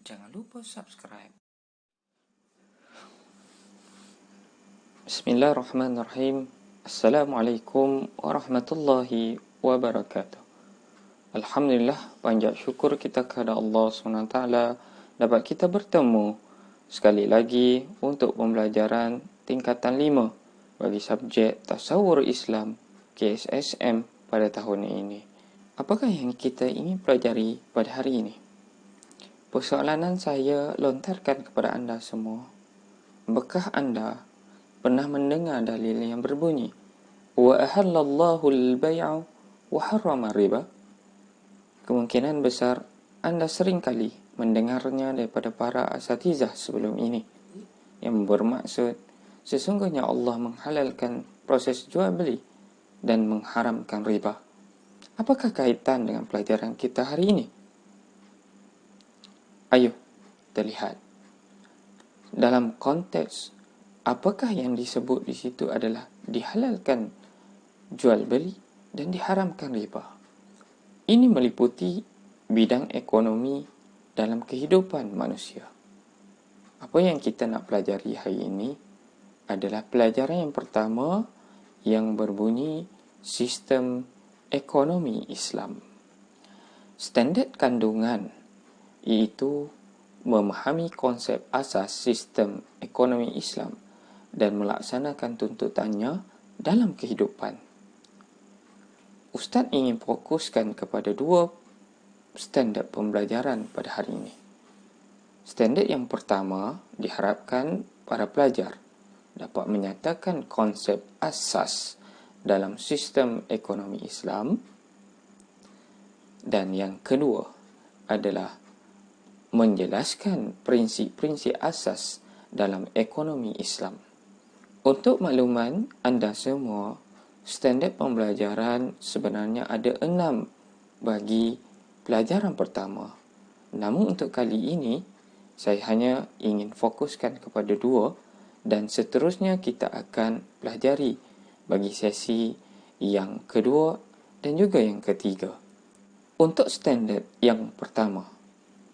Jangan lupa subscribe. Bismillahirrahmanirrahim. Assalamualaikum warahmatullahi wabarakatuh. Alhamdulillah, panjat syukur kita kepada Allah SWT dapat kita bertemu sekali lagi untuk pembelajaran tingkatan 5 bagi subjek Tasawur Islam KSSM pada tahun ini. Apakah yang kita ingin pelajari pada hari ini? Persoalan saya lontarkan kepada anda semua. Apakah anda pernah mendengar dalil yang berbunyi wa ahallallahu al-bay'a wa harrama riba? Kemungkinan besar anda sering kali mendengarnya daripada para asatizah sebelum ini, yang bermaksud sesungguhnya Allah menghalalkan proses jual beli dan mengharamkan riba. Apakah kaitan dengan pelajaran kita hari ini? Ayo kita lihat. Dalam konteks, apakah yang disebut di situ adalah dihalalkan jual beli dan diharamkan riba? Ini meliputi bidang ekonomi dalam kehidupan manusia. Apa yang kita nak pelajari hari ini adalah pelajaran yang pertama yang berbunyi sistem ekonomi Islam. Standard kandungan iaitu memahami konsep asas sistem ekonomi Islam dan melaksanakan tuntutannya dalam kehidupan. Ustaz ingin fokuskan kepada dua standard pembelajaran pada hari ini. Standard yang pertama diharapkan para pelajar dapat menyatakan konsep asas dalam sistem ekonomi Islam, dan yang kedua adalah menjelaskan prinsip-prinsip asas dalam ekonomi Islam. Untuk makluman anda semua, standard pembelajaran sebenarnya ada 6 bagi pelajaran pertama. Namun untuk kali ini, saya hanya ingin fokuskan kepada 2 dan seterusnya kita akan pelajari bagi sesi yang kedua dan juga yang ketiga. Untuk standard yang pertama,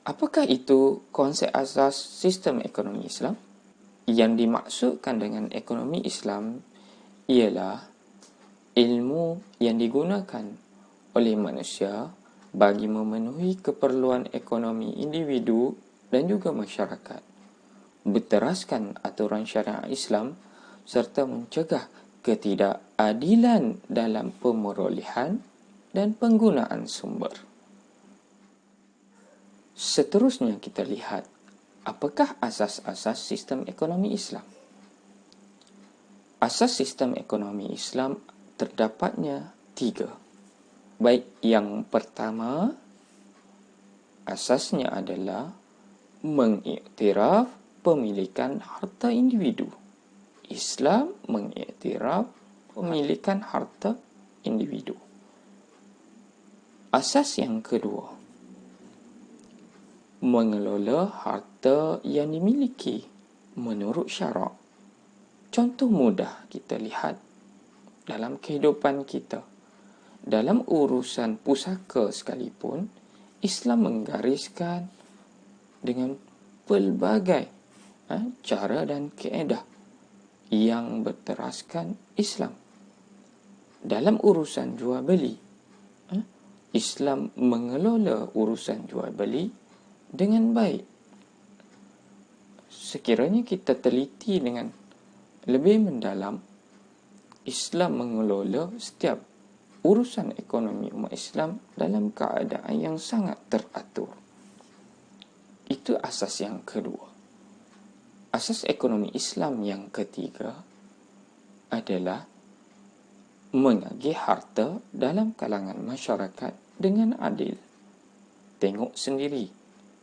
apakah itu konsep asas sistem ekonomi Islam? Yang dimaksudkan dengan ekonomi Islam ialah ilmu yang digunakan oleh manusia bagi memenuhi keperluan ekonomi individu dan juga masyarakat, berteraskan aturan syariat Islam serta mencegah ketidakadilan dalam pemerolehan dan penggunaan sumber. Seterusnya kita lihat, apakah asas-asas sistem ekonomi Islam? Asas sistem ekonomi Islam terdapatnya 3. Baik, yang pertama, asasnya adalah mengiktiraf pemilikan harta individu. Islam mengiktiraf pemilikan harta individu. Asas yang kedua, mengelola harta yang dimiliki menurut syarak. Contoh mudah kita lihat dalam kehidupan kita. Dalam urusan pusaka sekalipun, Islam menggariskan dengan pelbagai cara dan kaedah yang berteraskan Islam. Dalam urusan jual beli, Islam mengelola urusan jual beli dengan baik. Sekiranya kita teliti dengan lebih mendalam, Islam mengelola setiap urusan ekonomi umat Islam dalam keadaan yang sangat teratur. Itu asas yang kedua. Asas ekonomi Islam yang ketiga adalah mengagih harta dalam kalangan masyarakat dengan adil. Tengok sendiri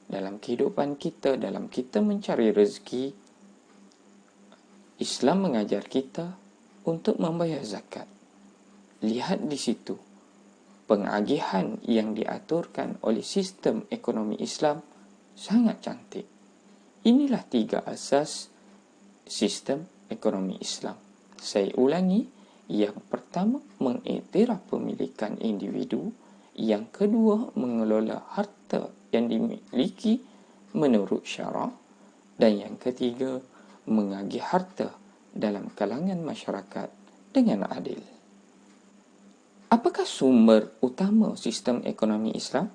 dalam kehidupan kita, dalam kita mencari rezeki, Islam mengajar kita untuk membayar zakat. Lihat di situ, pengagihan yang diaturkan oleh sistem ekonomi Islam sangat cantik. Inilah 3 asas sistem ekonomi Islam. Saya ulangi, yang pertama mengiktiraf pemilikan individu, yang kedua mengelola harta yang dimiliki menurut syarak. Dan yang ketiga, mengagih harta dalam kalangan masyarakat dengan adil. Apakah sumber utama sistem ekonomi Islam?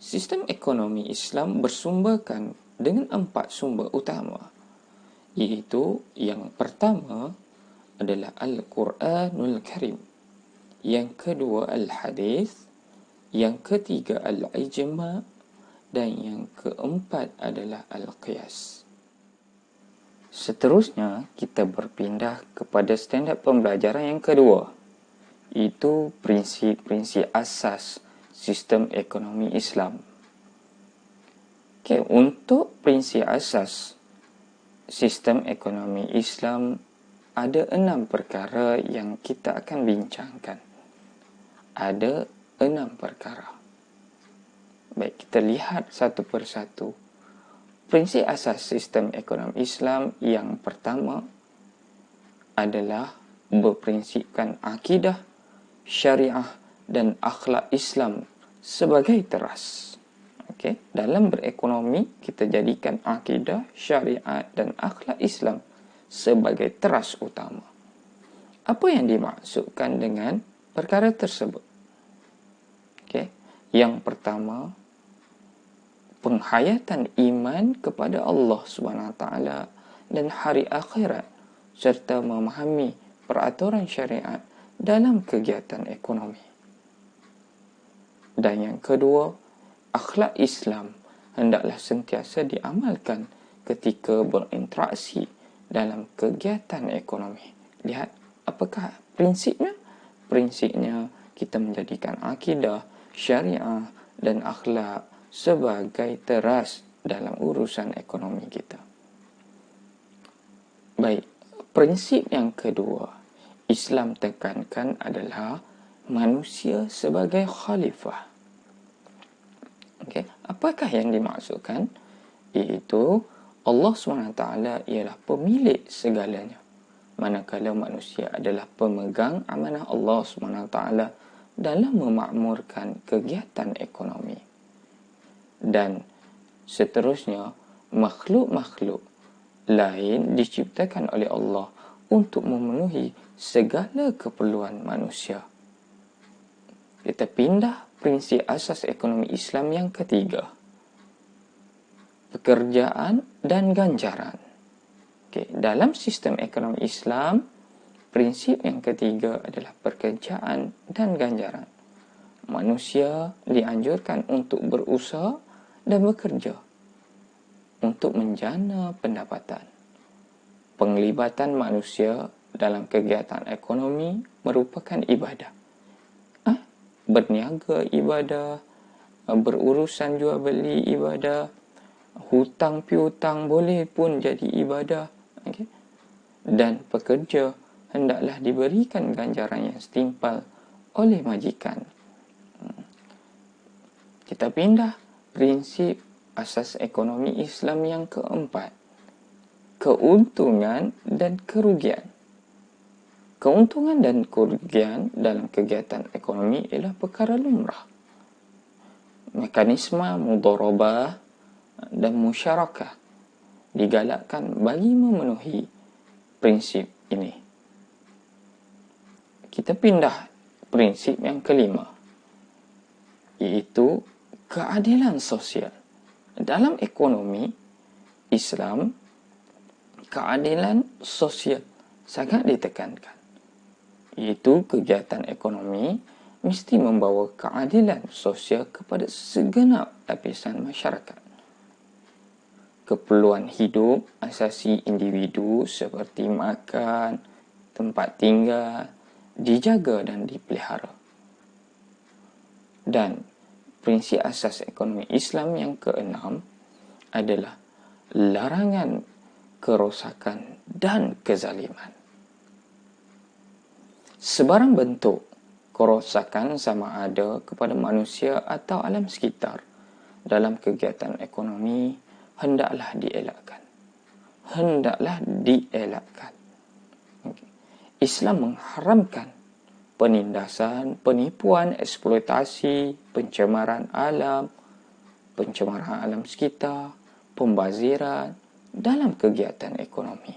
Sistem ekonomi Islam bersumberkan dengan 4 sumber utama, iaitu yang pertama adalah Al-Quranul Karim, yang kedua Al-Hadis, yang ketiga Al-Ijma', dan yang keempat adalah Al-Qiyas. Seterusnya, kita berpindah kepada standard pembelajaran yang kedua, iaitu prinsip-prinsip asas sistem ekonomi Islam. Untuk prinsip asas sistem ekonomi Islam, ada 6 perkara yang kita akan bincangkan. Ada 6 perkara. Baik, kita lihat satu persatu. Prinsip asas sistem ekonomi Islam yang pertama adalah berprinsipkan akidah, syariah dan akhlak Islam sebagai teras. Dalam berekonomi, kita jadikan akidah, syariat dan akhlak Islam sebagai teras utama. Apa yang dimaksudkan dengan perkara tersebut? Yang pertama, penghayatan iman kepada Allah SWT dan hari akhirat, serta memahami peraturan syariat dalam kegiatan ekonomi. Dan yang kedua, akhlak Islam hendaklah sentiasa diamalkan ketika berinteraksi dalam kegiatan ekonomi. Lihat, apakah prinsipnya? Prinsipnya, kita menjadikan akidah, syariah dan akhlak sebagai teras dalam urusan ekonomi kita. Baik, prinsip yang kedua Islam tekankan adalah manusia sebagai khalifah. Apakah yang dimaksudkan? Iaitu Allah SWT ialah pemilik segalanya, manakala manusia adalah pemegang amanah Allah SWT dalam memakmurkan kegiatan ekonomi. Dan seterusnya, makhluk-makhluk lain diciptakan oleh Allah untuk memenuhi segala keperluan manusia. Kita pindah prinsip asas ekonomi Islam yang ketiga, pekerjaan dan ganjaran. Dalam sistem ekonomi Islam, prinsip yang ketiga adalah pekerjaan dan ganjaran. Manusia dianjurkan untuk berusaha dan bekerja untuk menjana pendapatan. Penglibatan manusia dalam kegiatan ekonomi merupakan ibadah. Berniaga ibadah, berurusan jual beli ibadah, hutang piutang boleh pun jadi ibadah. Dan pekerja hendaklah diberikan ganjaran yang setimpal oleh majikan. Kita pindah prinsip asas ekonomi Islam yang keempat, keuntungan dan kerugian. Keuntungan dan kerugian dalam kegiatan ekonomi ialah perkara lumrah. Mekanisme mudharabah dan musyarakah digalakkan bagi memenuhi prinsip ini. Kita pindah prinsip yang kelima, iaitu keadilan sosial. Dalam ekonomi Islam, keadilan sosial sangat ditekankan, iaitu kegiatan ekonomi mesti membawa keadilan sosial kepada segenap lapisan masyarakat. Keperluan hidup asasi individu seperti makan, tempat tinggal dijaga dan dipelihara. Dan prinsip asas ekonomi Islam yang keenam adalah larangan kerosakan dan kezaliman. Sebarang bentuk kerosakan sama ada kepada manusia atau alam sekitar dalam kegiatan ekonomi hendaklah dielakkan. Hendaklah dielakkan. Islam mengharamkan penindasan, penipuan, eksploitasi, pencemaran alam sekitar, pembaziran dalam kegiatan ekonomi.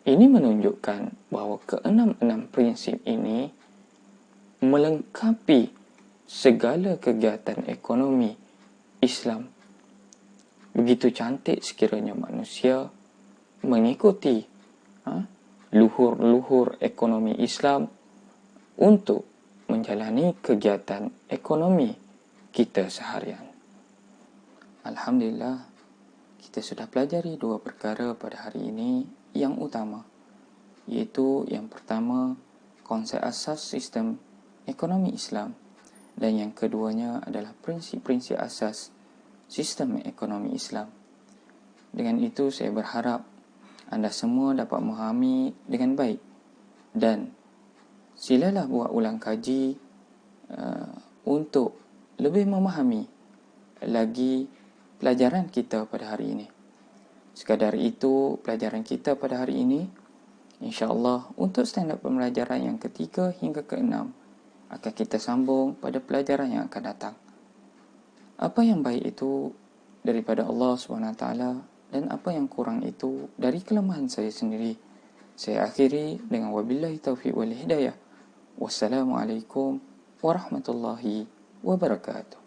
Ini menunjukkan bahawa keenam-enam prinsip ini melengkapi segala kegiatan ekonomi Islam. Begitu cantik sekiranya manusia mengikuti luhur-luhur ekonomi Islam untuk menjalani kegiatan ekonomi kita seharian. Alhamdulillah, kita sudah pelajari dua perkara pada hari ini yang utama, iaitu yang pertama, konsep asas sistem ekonomi Islam, dan yang keduanya adalah prinsip-prinsip asas sistem ekonomi Islam. Dengan itu saya berharap anda semua dapat memahami dengan baik, dan silalah buat ulang kaji untuk lebih memahami lagi pelajaran kita pada hari ini. Sekadar itu pelajaran kita pada hari ini, insya-Allah untuk standard pembelajaran yang ketiga hingga keenam akan kita sambung pada pelajaran yang akan datang. Apa yang baik itu daripada Allah SWT, dan apa yang kurang itu dari kelemahan saya sendiri. Saya akhiri dengan wabillahi taufiq wal hidayah. Wassalamualaikum warahmatullahi wabarakatuh.